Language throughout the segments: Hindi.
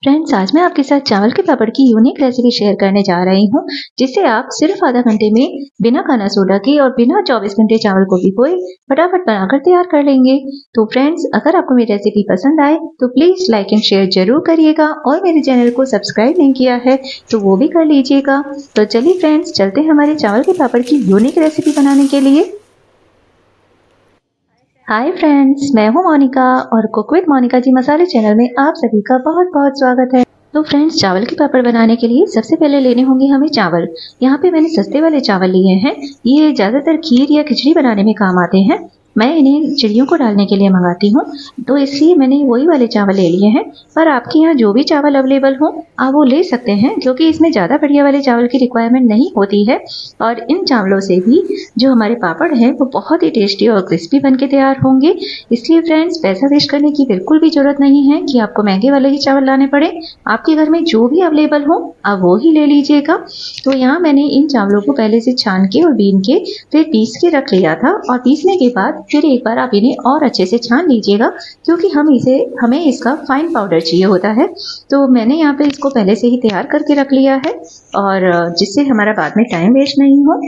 फ्रेंड्स, आज मैं आपके साथ चावल के पापड़ की यूनिक रेसिपी शेयर करने जा रही हूँ, जिसे आप सिर्फ आधा घंटे में बिना खाना सोडा के और बिना 24 घंटे चावल को भिगोए फटाफट बनाकर तैयार कर लेंगे। तो फ्रेंड्स, अगर आपको मेरी रेसिपी पसंद आए तो प्लीज लाइक एंड शेयर जरूर करिएगा और मेरे चैनल को सब्सक्राइब नहीं किया है तो वो भी कर लीजिएगा। तो चलिए फ्रेंड्स, चलते हैं हमारे चावल के पापड़ की यूनिक रेसिपी बनाने के लिए। हाय फ्रेंड्स, मैं हूं मोनिका और कुक विद मोनिका जी मसाले चैनल में आप सभी का बहुत बहुत स्वागत है। तो फ्रेंड्स, चावल के पापड़ बनाने के लिए सबसे पहले लेने होंगे हमें चावल। यहाँ पे मैंने सस्ते वाले चावल लिए हैं। ये ज़्यादातर खीर या खिचड़ी बनाने में काम आते हैं। मैं इन्हें चिड़ियों को डालने के लिए मंगाती हूँ, तो इसलिए मैंने वही वाले चावल ले लिए हैं। पर आपके यहाँ जो भी चावल अवेलेबल हो आप वो ले सकते हैं, क्योंकि इसमें ज़्यादा बढ़िया वाले चावल की रिक्वायरमेंट नहीं होती है। और इन चावलों से भी जो हमारे पापड़ हैं वो बहुत ही टेस्टी और क्रिस्पी बन के तैयार होंगे। इसलिए फ्रेंड्स, पैसा वेस्ट करने की बिल्कुल भी जरूरत नहीं है कि आपको महंगे वाले ही चावल लाने पड़े। आपके घर में जो भी अवेलेबल हो आप वो ही ले लीजिएगा। तो यहाँ मैंने इन चावलों को पहले से छान के और बीन के फिर पीस के रख लिया था, और पीसने के बाद फिर एक बार आप इन्हें और अच्छे से छान लीजिएगा, क्योंकि हमें इसका फाइन पाउडर चाहिए होता है। तो मैंने यहाँ पे इसको पहले से ही तैयार करके रख लिया है, और जिससे हमारा बाद में टाइम वेस्ट नहीं हो।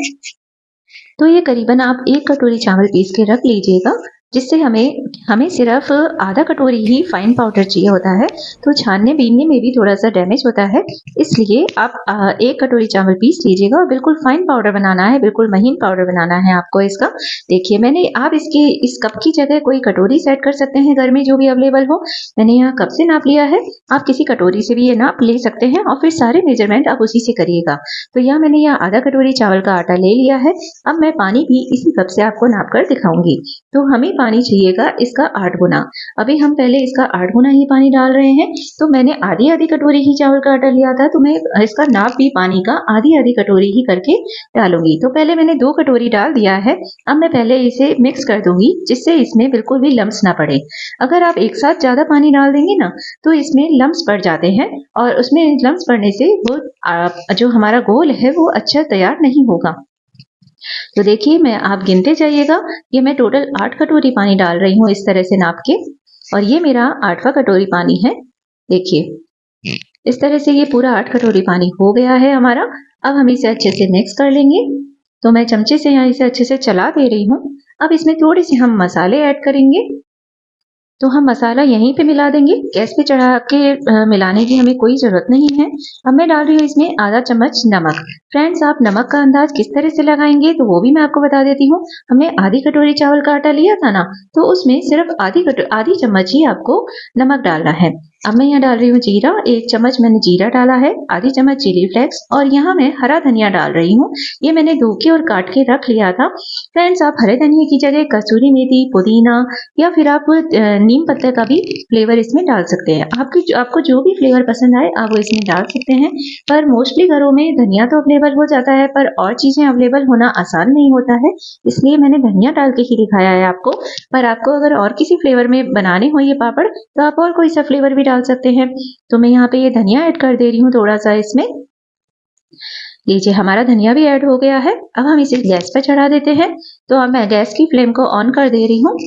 तो ये करीबन आप 1 कटोरी चावल पीस के रख लीजिएगा, जिससे हमें सिर्फ आधा कटोरी ही फाइन पाउडर चाहिए होता है। तो छानने बीनने में भी थोड़ा सा डैमेज होता है, इसलिए आप 1 कटोरी चावल पीस लीजिएगा और बिल्कुल फाइन पाउडर बनाना है, बिल्कुल महीन पाउडर बनाना है आपको इसका। देखिए, आप इस कप की जगह कोई कटोरी सेट कर सकते हैं घर में जो भी अवेलेबल हो। मैंने यहाँ कप से नाप लिया है, आप किसी कटोरी से भी ये नाप ले सकते हैं और फिर सारे मेजरमेंट आप उसी से करिएगा। तो यहाँ मैंने यहाँ आधा कटोरी चावल का आटा ले लिया है। अब मैं पानी भी इसी कप से आपको नाप कर दिखाऊंगी। तो हमें पानी चाहिएगा इसका 8 गुना। अभी हम पहले इसका 8 गुना ही पानी डाल रहे हैं। तो मैंने आधी कटोरी ही चावल का आटा लिया था, तो मैं इसका नाप भी पानी का आधी कटोरी ही करके डालूंगी। तो पहले मैंने 2 कटोरी डाल दिया है। अब मैं पहले इसे मिक्स कर दूंगी, जिससे इसमें बिल्कुल भी लम्स ना पड़े। अगर आप एक साथ ज्यादा पानी डाल देंगे ना तो इसमें लम्स पड़ जाते हैं, और उसमें लम्स पड़ने से वो जो हमारा घोल है वो अच्छा तैयार नहीं होगा। तो देखिए, आप गिनते जाइएगा। ये मैं टोटल 8 कटोरी पानी डाल रही हूँ इस तरह से नाप के, और ये मेरा 8वां कटोरी पानी है। देखिए, इस तरह से ये पूरा 8 कटोरी पानी हो गया है हमारा। अब हम इसे अच्छे से मिक्स कर लेंगे। तो मैं चमचे से यहाँ इसे अच्छे से चला दे रही हूँ। अब इसमें थोड़े से हम मसाले ऐड करेंगे। तो हम मसाला यहीं पे मिला देंगे, गैस पे चढ़ा के मिलाने की हमें कोई जरूरत नहीं है। अब मैं डाल रही हूँ इसमें आधा चम्मच नमक। फ्रेंड्स, आप नमक का अंदाज किस तरह से लगाएंगे तो वो भी मैं आपको बता देती हूँ। हमने आधी कटोरी चावल का आटा लिया था ना, तो उसमें सिर्फ आधी चम्मच ही आपको नमक डालना है। अब मैं यहाँ डाल रही हूँ जीरा। 1 चम्मच मैंने जीरा डाला है, आधी चम्मच चिली फ्लेक्स, और यहाँ मैं हरा धनिया डाल रही हूँ। ये मैंने धो के और काट के रख लिया था। फ्रेंड्स, आप हरे धनिया की जगह कसूरी मेथी, पुदीना या फिर आप नीम पत्ते का भी फ्लेवर इसमें डाल सकते हैं। आपको जो भी फ्लेवर पसंद आए आप वो इसमें डाल सकते हैं। पर मोस्टली घरों में धनिया तो अवेलेबल हो जाता है, पर और चीजें अवेलेबल होना आसान नहीं होता है, इसलिए मैंने धनिया डाल के ही दिखाया है आपको। पर आपको अगर और किसी फ्लेवर में बनाने हो ये पापड़ तो आप और कोई सा फ्लेवर भी डाल सकते हैं। तो मैं यहाँ पे ये धनिया ऐड कर दे रही हूँ थोड़ा सा इसमें। लीजिए, हमारा धनिया भी ऐड हो गया है। अब हम इसे गैस पर चढ़ा देते हैं। तो अब मैं गैस की फ्लेम को ऑन कर दे रही हूँ।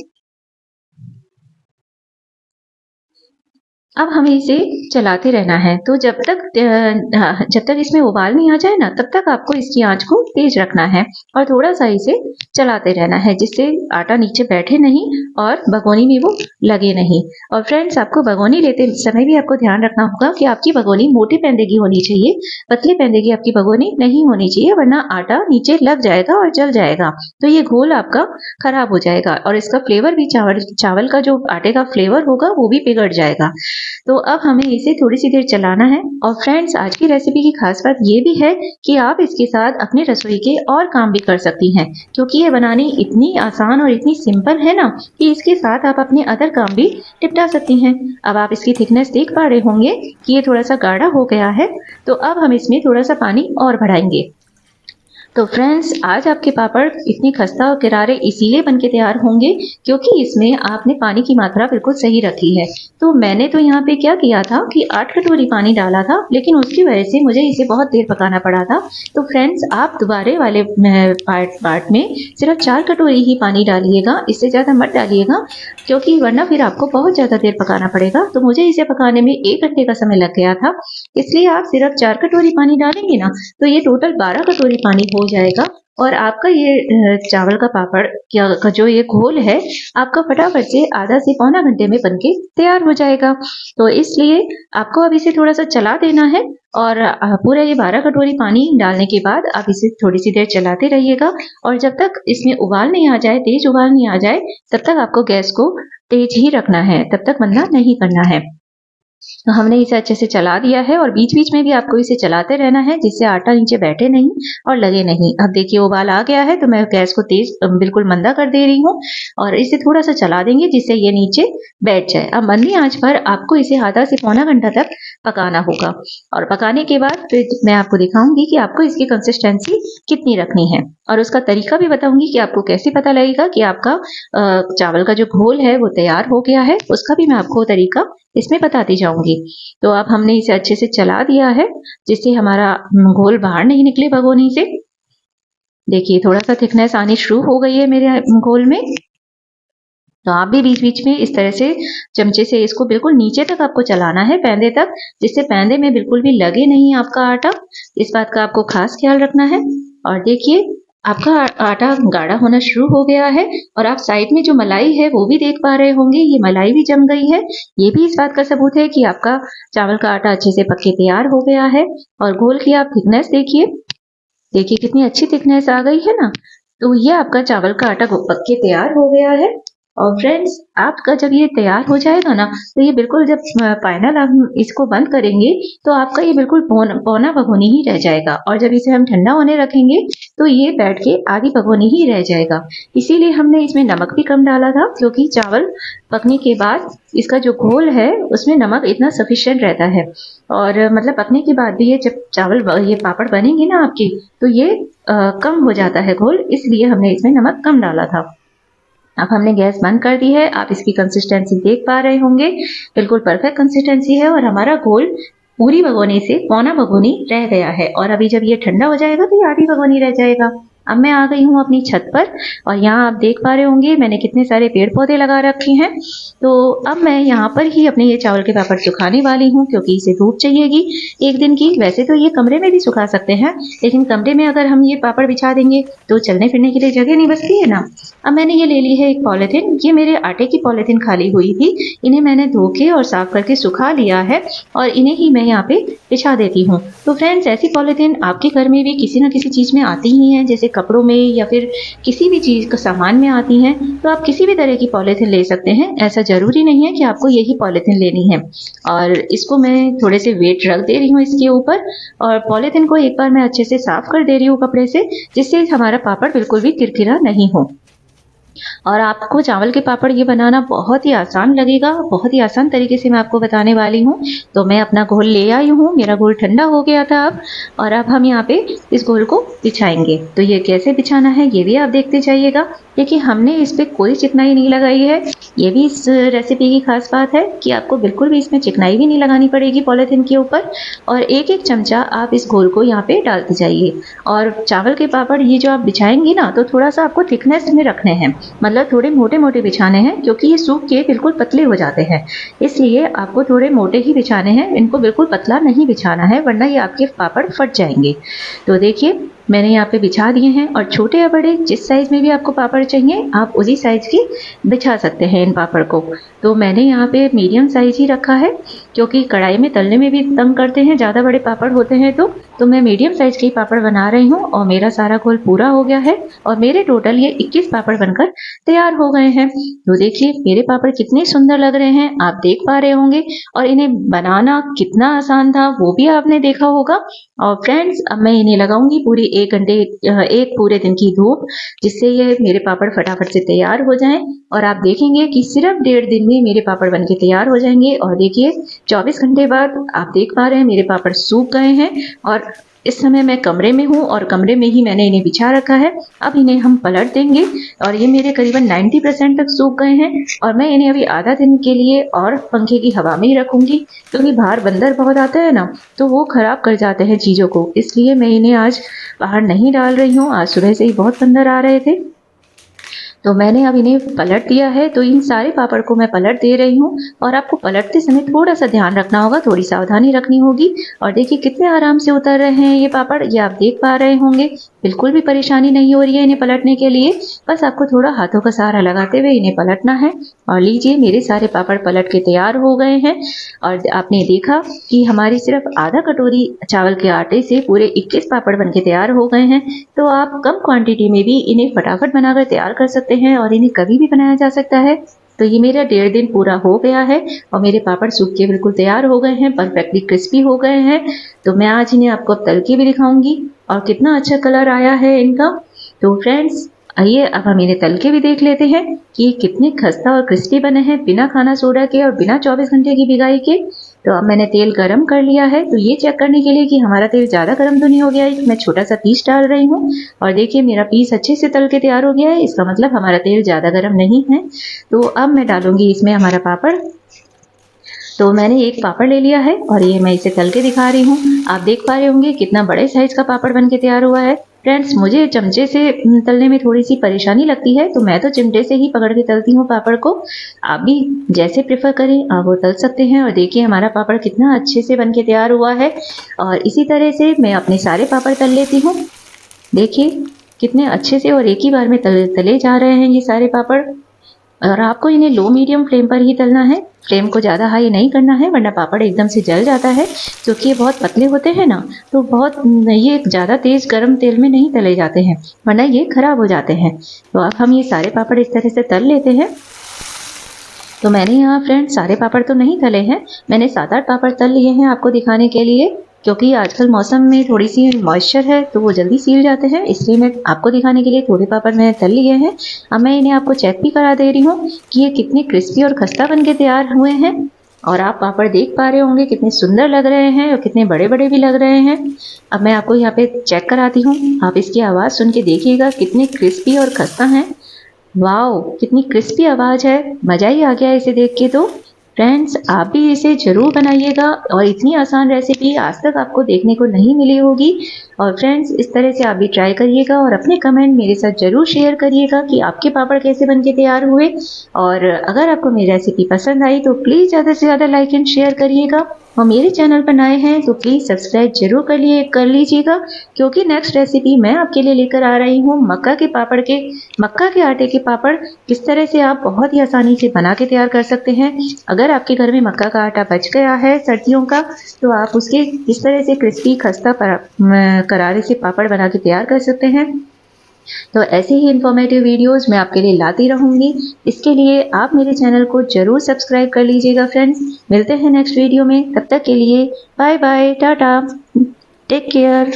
अब हमें इसे चलाते रहना है। तो जब तक इसमें उबाल नहीं आ जाए ना, तब तक आपको इसकी आंच को तेज रखना है और थोड़ा सा इसे चलाते रहना है, जिससे आटा नीचे बैठे नहीं और भगोनी में वो लगे नहीं। और फ्रेंड्स, आपको भगोनी लेते समय भी आपको ध्यान रखना होगा कि आपकी भगोनी मोटे पैंदे की होनी चाहिए, पतले पैंदे की आपकी भगोनी नहीं होनी चाहिए, वरना आटा नीचे लग जाएगा और जल जाएगा। तो ये घोल आपका खराब हो जाएगा और इसका फ्लेवर भी चावल का जो आटे का फ्लेवर होगा वो भी बिगड़ जाएगा। तो अब हमें इसे थोड़ी सी देर चलाना है। और फ्रेंड्स, आज की रेसिपी की खास बात ये भी है कि आप इसके साथ अपने रसोई के और काम भी कर सकती हैं, क्योंकि ये बनानी इतनी आसान और इतनी सिंपल है ना कि इसके साथ आप अपने अदर काम भी निपटा सकती हैं। अब आप इसकी थिकनेस देख पा रहे होंगे कि ये थोड़ा सा गाढ़ा हो गया है। तो अब हम इसमें थोड़ा सा पानी और बढ़ाएंगे। तो फ्रेंड्स आज आपके पापड़ इतने खस्ता और किरारे इसीलिए बनके तैयार होंगे क्योंकि इसमें आपने पानी की मात्रा बिल्कुल सही रखी है। तो मैंने तो यहाँ पे क्या किया था कि 8 कटोरी पानी डाला था, लेकिन उसकी वजह से मुझे इसे बहुत देर पकाना पड़ा था। तो फ्रेंड्स आप दोबारे वाले पार्ट में सिर्फ 4 कटोरी ही पानी डालिएगा, इससे ज़्यादा मत डालिएगा क्योंकि वरना फिर आपको बहुत ज़्यादा देर पकाना पड़ेगा। तो मुझे इसे पकाने में 1 घंटे का समय लग गया था, इसलिए आप सिर्फ 4 कटोरी पानी डालेंगे ना तो ये टोटल 12 कटोरी पानी हो जाएगा और आपका ये चावल का पापड़ का जो ये घोल है आपका फटाफट से आधा से पौना घंटे में बनके तैयार हो जाएगा। तो इसलिए आपको अब इसे थोड़ा सा चला देना है और पूरा ये 12 कटोरी पानी डालने के बाद आप इसे थोड़ी सी देर चलाते रहिएगा और जब तक इसमें उबाल नहीं आ जाए, तेज उबाल नहीं आ जाए, तब तक आपको गैस को तेज ही रखना है, तब तक मंदा नहीं करना है। तो हमने इसे अच्छे से चला दिया है और बीच बीच में भी आपको इसे चलाते रहना है जिससे आटा नीचे बैठे नहीं और लगे नहीं। अब देखिए उबाल आ गया है तो मैं गैस को तेज बिल्कुल मंदा कर दे रही हूँ और इसे थोड़ा सा चला देंगे जिससे ये नीचे बैठ जाए। अब मंदी आंच पर आपको इसे आधा से पौना घंटा तक पकाना होगा और पकाने के बाद फिर मैं आपको दिखाऊंगी कि आपको इसकी कंसिस्टेंसी कितनी रखनी है और उसका तरीका भी बताऊंगी कि आपको कैसे पता लगेगा कि आपका चावल का जो घोल है वो तैयार हो गया है, उसका भी मैं आपको तरीका इसमें बताती जाऊंगी। तो अब हमने इसे अच्छे से चला दिया है जिससे हमारा घोल बाहर नहीं निकले भगोनी से। देखिए थोड़ा सा थिकनेस आनी शुरू हो गई है मेरे घोल में। तो आप भी बीच बीच में इस तरह से चमचे से इसको बिल्कुल नीचे तक आपको चलाना है, पैंदे तक, जिससे पैंदे में बिल्कुल भी लगे नहीं आपका आटा। इस बात का आपको खास ख्याल रखना है। और देखिए आपका आटा गाढ़ा होना शुरू हो गया है और आप साइड में जो मलाई है वो भी देख पा रहे होंगे, ये मलाई भी जम गई है। ये भी इस बात का सबूत है कि आपका चावल का आटा अच्छे से पक के तैयार हो गया है। और घोल की आप थिकनेस देखिए, देखिए कितनी अच्छी थिकनेस आ गई है ना। तो ये आपका चावल का आटा पक के तैयार हो गया है। और फ्रेंड्स आपका जब ये तैयार हो जाएगा ना तो ये बिल्कुल जब फाइनल हम इसको बंद करेंगे तो आपका ये बिल्कुल पौना भगोनी ही रह जाएगा और जब इसे हम ठंडा होने रखेंगे तो ये बैठ के आधी भगोनी ही रह जाएगा। इसीलिए हमने इसमें नमक भी कम डाला था क्योंकि चावल पकने के बाद इसका जो घोल है उसमें नमक इतना सफिशिएंट रहता है और मतलब पकने के बाद भी ये जब चावल ये पापड़ बनेंगे ना आपके तो ये कम हो जाता है घोल, इसलिए हमने इसमें नमक कम डाला था। अब हमने गैस बंद कर दी है, आप इसकी कंसिस्टेंसी देख पा रहे होंगे, बिल्कुल परफेक्ट कंसिस्टेंसी है और हमारा घोल पूरी भगोनी से पौना भगोनी रह गया है और अभी जब ये ठंडा हो जाएगा तो ये आधी भगोनी रह जाएगा। अब मैं आ गई हूँ अपनी छत पर और यहाँ आप देख पा रहे होंगे मैंने कितने सारे पेड़ पौधे लगा रखे हैं। तो अब मैं यहाँ पर ही अपने ये चावल के पापड़ सुखाने वाली हूँ क्योंकि इसे धूप चाहिएगी एक दिन की। वैसे तो ये कमरे में भी सुखा सकते हैं लेकिन कमरे में अगर हम ये पापड़ बिछा देंगे तो चलने फिरने के लिए जगह नहीं बचती है ना। अब मैंने ये ले ली है एक पॉलिथीन, ये मेरे आटे की पॉलिथीन खाली हुई थी, इन्हें मैंने धो के और साफ करके सुखा लिया है और इन्हें ही मैं यहाँ पे बिछा देती हूँ। तो फ्रेंड्स ऐसी पॉलिथीन आपके घर में भी किसी न किसी चीज़ में आती ही हैं, जैसे कपड़ों में या फिर किसी भी चीज़ का सामान में आती हैं, तो आप किसी भी तरह की पॉलिथीन ले सकते हैं। ऐसा ज़रूरी नहीं है कि आपको यही पॉलिथीन लेनी है। और इसको मैं थोड़े से वेट रख दे रही हूँ इसके ऊपर और पॉलिथीन को एक बार मैं अच्छे से साफ कर दे रही हूँ कपड़े से, जिससे हमारा पापड़ बिल्कुल भी किरकिरा नहीं हो। और आपको चावल के पापड़ ये बनाना बहुत ही आसान लगेगा, बहुत ही आसान तरीके से मैं आपको बताने वाली हूँ। तो मैं अपना घोल ले आई हूँ, मेरा घोल ठंडा हो गया था अब, और अब हम यहाँ पे इस घोल को बिछाएंगे। तो ये कैसे बिछाना है ये भी आप देखते जाइएगा। देखिए हमने इस पर कोई चिकनाई नहीं लगाई है, ये भी इस रेसिपी की खास बात है कि आपको बिल्कुल भी इसमें चिकनाई भी नहीं लगानी पड़ेगी पॉलिथीन के ऊपर। और एक एक चमचा आप इस घोल को यहाँ पे डालते जाइए। और चावल के पापड़ ये जो आप बिछाएंगी ना तो थोड़ा सा आपको थिकनेस में रखने हैं, मतलब थोड़े मोटे मोटे बिछाने हैं क्योंकि ये सूख के बिल्कुल पतले हो जाते हैं, इसलिए आपको थोड़े मोटे ही बिछाने हैं, इनको बिल्कुल पतला नहीं बिछाना है वरना ये आपके पापड़ फट जाएंगे। तो देखिए मैंने यहाँ पे बिछा दिए हैं और छोटे या बड़े जिस साइज़ में भी आपको पापड़ चाहिए आप उसी साइज़ की बिछा सकते हैं इन पापड़ को। तो मैंने यहाँ पे मीडियम साइज़ ही रखा है क्योंकि कढ़ाई में तलने में भी तंग करते हैं, ज़्यादा बड़े पापड़ होते हैं तो मैं मीडियम साइज़ के पापड़ बना रही हूँ। और मेरा सारा घोल पूरा हो गया है और मेरे टोटल ये 21 पापड़ बनकर तैयार हो गए हैं। तो देखिए मेरे पापड़ कितने सुंदर लग रहे हैं, आप देख पा रहे होंगे, और इन्हें बनाना कितना आसान था वो भी आपने देखा होगा। और फ्रेंड्स अब मैं इन्हें लगाऊंगी पूरी एक पूरे दिन की धूप, जिससे ये मेरे पापड़ फटाफट से तैयार हो जाएं और आप देखेंगे कि सिर्फ 1.5 दिन में मेरे पापड़ बनके तैयार हो जाएंगे। और देखिए 24 घंटे बाद आप देख पा रहे हैं मेरे पापड़ सूख गए हैं और इस समय मैं कमरे में हूँ और कमरे में ही मैंने इन्हें बिछा रखा है। अब इन्हें हम पलट देंगे और ये मेरे करीबन 90% तक सूख गए हैं और मैं इन्हें अभी आधा दिन के लिए और पंखे की हवा में ही रखूंगी, क्योंकि बाहर बंदर बहुत आता है ना, तो वो खराब कर जाते हैं चीज़ों को, इसलिए मैं इन्हें आज बाहर नहीं डाल रही हूँ। आज सुबह से ही बहुत बंदर आ रहे थे तो मैंने अब इन्हें पलट दिया है। तो इन सारे पापड़ को मैं पलट दे रही हूँ और आपको पलटते समय थोड़ा सा ध्यान रखना होगा, थोड़ी सावधानी रखनी होगी। और देखिए कितने आराम से उतर रहे हैं ये पापड़, ये आप देख पा रहे होंगे। बिल्कुल भी परेशानी नहीं हो रही है इन्हें पलटने के लिए, बस आपको थोड़ा हाथों का सहारा लगाते हुए इन्हें पलटना है। और लीजिए मेरे सारे पापड़ पलट के तैयार हो गए हैं और आपने देखा कि हमारी सिर्फ आधा कटोरी चावल के आटे से पूरे 21 पापड़ बन के तैयार हो गए हैं। तो आप कम क्वांटिटी में भी इन्हें फटाफट बनाकर तैयार कर सकते हैं और इन्हें कभी भी बनाया जा सकता है। तो ये मेरा 1.5 दिन पूरा हो गया है और मेरे पापड़ सूख के बिल्कुल तैयार हो गए हैं, परफेक्टली क्रिस्पी हो गए हैं। तो मैं आज इन्हें आपको अब तल के भी दिखाऊंगी और कितना अच्छा कलर आया है इनका। तो फ्रेंड्स आइए अब हम इन्हें तल के भी देख लेते हैं कि ये कितने खस्ता और क्रिस्पी बने हैं, बिना खाना सोडा के और बिना 24 घंटे की भिगाई के। तो अब मैंने तेल गरम कर लिया है। तो ये चेक करने के लिए कि हमारा तेल ज़्यादा गरम तो नहीं हो गया है, मैं छोटा सा पीस डाल रही हूँ और देखिए मेरा पीस अच्छे से तल के तैयार हो गया है, इसका मतलब हमारा तेल ज़्यादा गरम नहीं है। तो अब मैं डालूंगी इसमें हमारा पापड़। तो मैंने एक पापड़ ले लिया है और ये मैं इसे तल के दिखा रही हूँ। आप देख पा रहे होंगे कितना बड़े साइज का पापड़ बन के तैयार हुआ है। फ्रेंड्स मुझे चमचे से तलने में थोड़ी सी परेशानी लगती है, तो मैं तो चिमटे से ही पकड़ के तलती हूँ पापड़ को। आप भी जैसे प्रेफर करें आप वो तल सकते हैं। और देखिए हमारा पापड़ कितना अच्छे से बन के तैयार हुआ है और इसी तरह से मैं अपने सारे पापड़ तल लेती हूँ। देखिए कितने अच्छे से और एक ही बार में तले जा रहे हैं ये सारे पापड़। और आपको इन्हें लो मीडियम फ्लेम पर ही तलना है, फ्लेम को ज़्यादा हाई नहीं करना है वरना पापड़ एकदम से जल जाता है, क्योंकि ये बहुत पतले होते हैं ना, तो बहुत ये ज़्यादा तेज़ गर्म तेल में नहीं तले जाते हैं वरना ये खराब हो जाते हैं। तो अब हम ये सारे पापड़ इस तरह से तल लेते हैं। तो मैंने यहाँ फ्रेंड्स सारे पापड़ तो नहीं तले हैं, मैंने 7-8 पापड़ तल लिए हैं आपको दिखाने के लिए, क्योंकि आजकल मौसम में थोड़ी सी मॉइस्चर है तो वो जल्दी सील जाते हैं, इसलिए मैं आपको दिखाने के लिए थोड़े पापड़ मैंने तल लिए हैं। अब मैं इन्हें आपको चेक भी करा दे रही हूँ कि ये कितने क्रिस्पी और खस्ता बन के तैयार हुए हैं। और आप पापड़ देख पा रहे होंगे कितने सुंदर लग रहे हैं और कितने बड़े बड़े भी लग रहे हैं। अब मैं आपको यहाँ पे चेक कराती हूँ, आप इसकी आवाज़ सुन के देखिएगा कितने क्रिस्पी और खस्ता हैं। वाओ कितनी क्रिस्पी आवाज़ है, मज़ा ही आ गया इसे देख के। तो फ्रेंड्स आप भी इसे ज़रूर बनाइएगा और इतनी आसान रेसिपी आज तक आपको देखने को नहीं मिली होगी। और फ्रेंड्स इस तरह से आप भी ट्राई करिएगा और अपने कमेंट मेरे साथ ज़रूर शेयर करिएगा कि आपके पापड़ कैसे बन के तैयार हुए। और अगर आपको मेरी रेसिपी पसंद आई तो प्लीज़ ज़्यादा से ज़्यादा लाइक एंड शेयर करिएगा और मेरे चैनल पर नए हैं तो प्लीज़ सब्सक्राइब जरूर कर लीजिएगा, क्योंकि नेक्स्ट रेसिपी मैं आपके लिए लेकर आ रही हूँ मक्का के आटे के पापड़ किस तरह से आप बहुत ही आसानी से बना के तैयार कर सकते हैं। अगर आपके घर में मक्का का आटा बच गया है सर्दियों का तो आप उसके इस तरह से क्रिस्पी खस्ता करारे से पापड़ बना के तैयार कर सकते हैं। तो ऐसे ही इन्फॉर्मेटिव वीडियोस मैं आपके लिए लाती रहूँगी, इसके लिए आप मेरे चैनल को ज़रूर सब्सक्राइब कर लीजिएगा। फ्रेंड्स मिलते हैं नेक्स्ट वीडियो में, तब तक के लिए bye bye, tata, take care.